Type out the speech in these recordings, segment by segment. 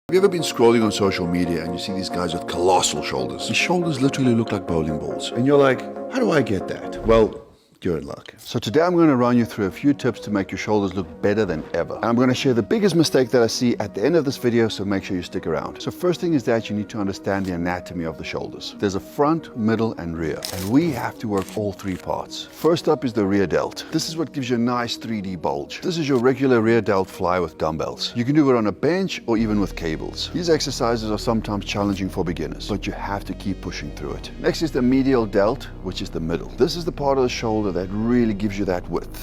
Have you ever been scrolling on social media and you see these guys with colossal shoulders? His shoulders literally look like bowling balls. And you're like, how do I get that? Well, you're in luck. So today I'm going to run you through a few tips to make your shoulders look better than ever. And I'm going to share the biggest mistake that I see at the end of this video, so make sure you stick around. So first thing is that you need to understand the anatomy of the shoulders. There's a front, middle, and rear. And we have to work all three parts. First up is the rear delt. This is what gives you a nice 3D bulge. This is your regular rear delt fly with dumbbells. You can do it on a bench or even with cables. These exercises are sometimes challenging for beginners, but you have to keep pushing through it. Next is the medial delt, which is the middle. This is the part of the shoulder that really gives you that width.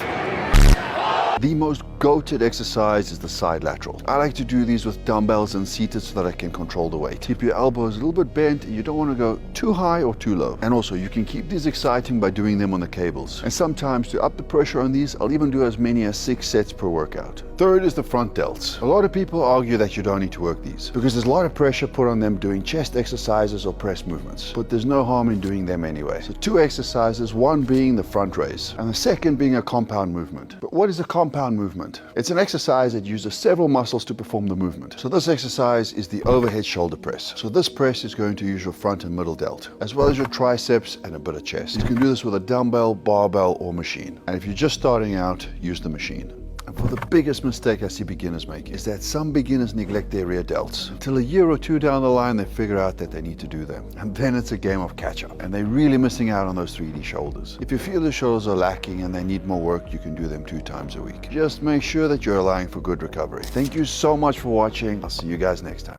The most go-to exercise is the side lateral. I like to do these with dumbbells and seated so that I can control the weight. Keep your elbows a little bit bent and you don't want to go too high or too low. And also you can keep these exciting by doing them on the cables. And sometimes to up the pressure on these, I'll even do as many as 6 sets per workout. Third is the front delts. A lot of people argue that you don't need to work these because there's a lot of pressure put on them doing chest exercises or press movements. But there's no harm in doing them anyway. So 2 exercises, one being the front raise and the second being a compound movement. But what is a compound movement? It's an exercise that uses several muscles to perform the movement. So this exercise is the overhead shoulder press. So this press is going to use your front and middle delt, as well as your triceps and a bit of chest. You can do this with a dumbbell, barbell, or machine. And if you're just starting out, use the machine. And for the biggest mistake I see beginners make is that some beginners neglect their rear delts. Until a year or 2 down the line, they figure out that they need to do them. And then it's a game of catch up. And they're really missing out on those 3D shoulders. If you feel the shoulders are lacking and they need more work, you can do them 2 times a week. Just make sure that you're allowing for good recovery. Thank you so much for watching. I'll see you guys next time.